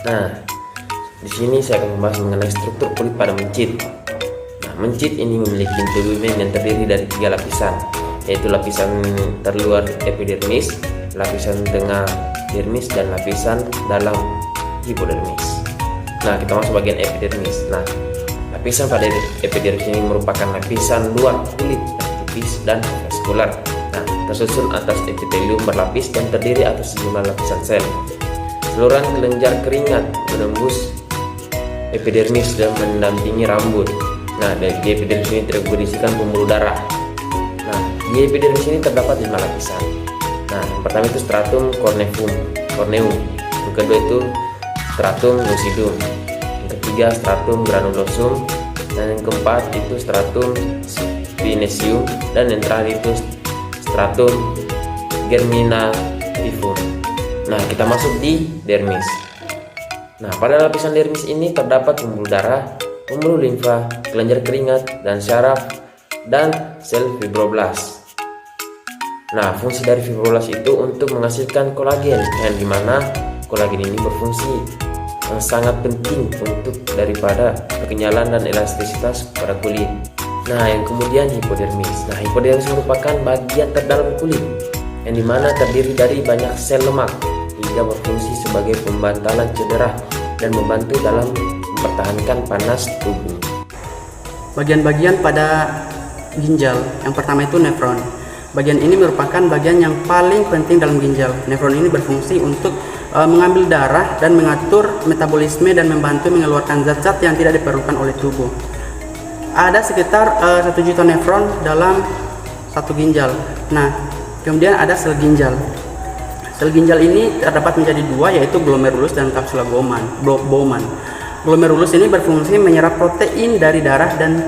Nah, di sini saya akan membahas mengenai struktur kulit pada mencit. Nah, mencit ini memiliki inti yang terdiri dari 3 lapisan, yaitu lapisan terluar epidermis, lapisan tengah dermis, dan lapisan dalam hipodermis. Nah, kita masuk bagian epidermis. Nah, lapisan pada epidermis ini merupakan lapisan luar kulit tipis dan vaskular. Nah, tersusun atas epitelium berlapis dan terdiri atas sejumlah lapisan sel. Saluran kelenjar keringat menembus epidermis dan mendampingi rambut. Nah, di epidermis ini berisikan pembuluh darah. Nah, di epidermis ini terdapat 5 lapisan. Nah, yang pertama itu stratum corneum. Yang kedua itu stratum lucidum. Yang ketiga stratum granulosum. Dan yang keempat itu stratum spinezium. Dan yang terakhir itu stratum germinativum. Nah, kita masuk di dermis. Nah, pada lapisan dermis ini terdapat pembuluh darah, pembuluh limfa, kelenjar keringat, dan syaraf, dan sel fibroblas. Nah, fungsi dari fibroblas itu untuk menghasilkan kolagen, yang dimana kolagen ini berfungsi yang sangat penting untuk daripada kekenyalan dan elastisitas pada kulit. Nah, yang kemudian hipodermis. Nah, hipodermis merupakan bagian terdalam kulit, yang dimana terdiri dari banyak sel lemak, hingga berfungsi sebagai pembantalan cedera dan membantu dalam mempertahankan panas tubuh. Bagian-bagian pada ginjal, yang pertama itu nefron. Bagian ini merupakan bagian yang paling penting dalam ginjal. Nefron ini berfungsi untuk mengambil darah dan mengatur metabolisme dan membantu mengeluarkan zat-zat yang tidak diperlukan oleh tubuh. Ada sekitar 1 juta nefron dalam satu ginjal. Nah, kemudian ada sel ginjal. Sel ginjal ini terdapat menjadi 2, yaitu glomerulus dan kapsula Bowman. Glomerulus ini berfungsi menyerap protein dari darah dan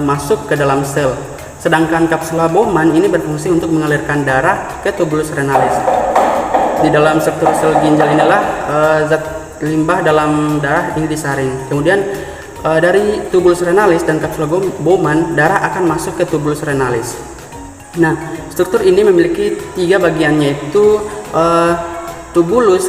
masuk ke dalam sel. Sedangkan kapsula Bowman ini berfungsi untuk mengalirkan darah ke tubulus renalis. Di dalam struktur sel ginjal inilah zat limbah dalam darah ini disaring. Kemudian dari tubulus renalis dan kapsula Bowman, darah akan masuk ke tubulus renalis. Nah, struktur ini memiliki 3 bagian, yaitu tubulus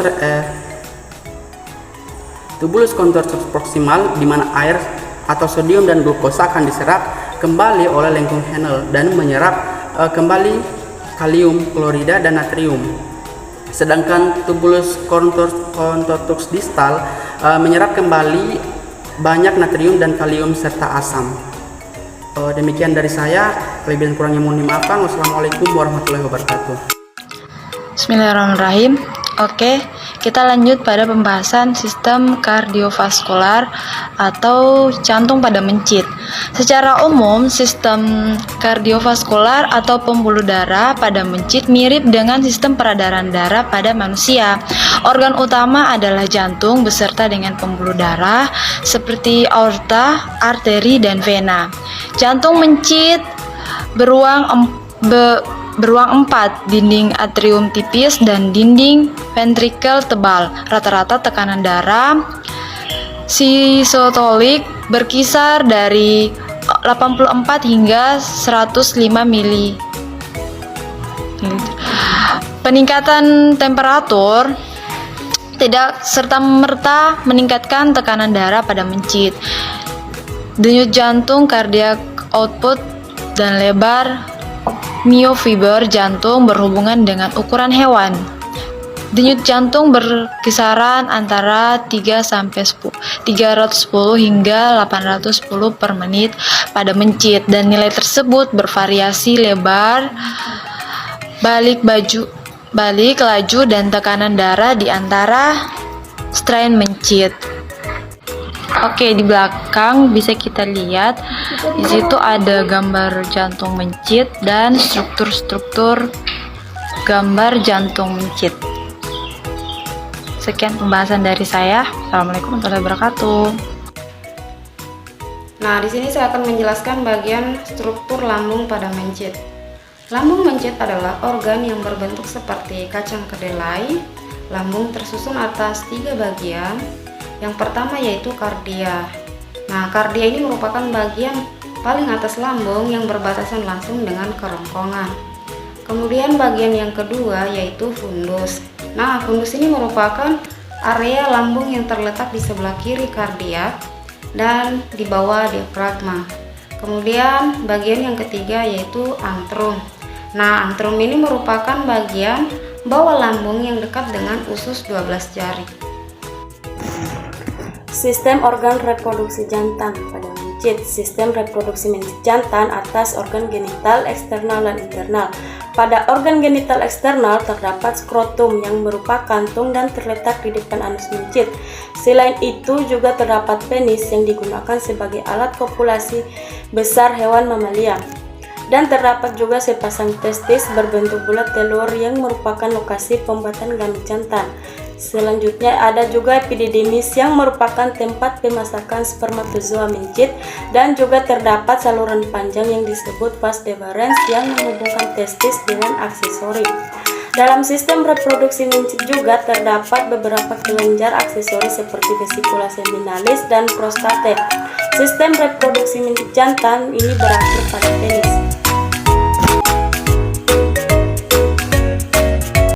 contortus proximal, di mana air atau sodium dan glukosa akan diserap kembali oleh lengkung Henle dan menyerap kembali kalium klorida dan natrium. Sedangkan tubulus contortus distal menyerap kembali banyak natrium dan kalium serta asam. Demikian dari saya, kelebihan kurangnya mohon dimaafkan. Wassalamualaikum warahmatullahi wabarakatuh. Bismillahirrahmanirrahim. Oke, kita lanjut pada pembahasan sistem kardiovaskular atau jantung pada mencit. Secara umum, sistem kardiovaskular atau pembuluh darah pada mencit mirip dengan sistem peredaran darah pada manusia. Organ utama adalah jantung beserta dengan pembuluh darah seperti aorta, arteri, dan vena. Jantung mencit beruang 4, dinding atrium tipis dan dinding ventrikel tebal. Rata-rata tekanan darah sistolik berkisar dari 84 hingga 105 ml. Peningkatan temperatur tidak serta-merta meningkatkan tekanan darah pada mencit. Denyut jantung, cardiac output, dan lebar myofiber jantung berhubungan dengan ukuran hewan. Denyut jantung berkisaran antara 310 hingga 810 per menit pada mencit, dan nilai tersebut bervariasi lebar, balik, laju, dan tekanan darah di antara strain mencit. Oke, di belakang bisa kita lihat di situ ada gambar jantung mencit dan struktur-struktur gambar jantung mencit. Sekian pembahasan dari saya. Assalamualaikum warahmatullahi wabarakatuh. Nah, di sini saya akan menjelaskan bagian struktur lambung pada mencit. Lambung mencit adalah organ yang berbentuk seperti kacang kedelai. Lambung tersusun atas 3 bagian. Yang pertama yaitu kardia. Nah, kardia ini merupakan bagian paling atas lambung yang berbatasan langsung dengan kerongkongan. Kemudian bagian yang kedua yaitu fundus. Nah, fundus ini merupakan area lambung yang terletak di sebelah kiri kardiak dan di bawah diafragma. Kemudian bagian yang ketiga yaitu antrum. Nah, antrum ini merupakan bagian bawah lambung yang dekat dengan usus 12 jari. Sistem organ reproduksi jantan pada mencit. Sistem reproduksi mencit jantan atas organ genital eksternal dan internal. Pada organ genital eksternal terdapat skrotum yang berupa kantung dan terletak di depan anus mencit. Selain itu juga terdapat penis yang digunakan sebagai alat kopulasi besar hewan mamalia. Dan terdapat juga sepasang testis berbentuk bulat telur yang merupakan lokasi pembuatan gamit jantan. Selanjutnya ada juga epididymis yang merupakan tempat pemasakan spermatozoa mencit, dan juga terdapat saluran panjang yang disebut vas deferens yang menghubungkan testis dengan aksesori. Dalam sistem reproduksi mencit juga terdapat beberapa kelenjar aksesori seperti vesikula seminalis dan prostate. Sistem reproduksi mencit jantan ini berakhir pada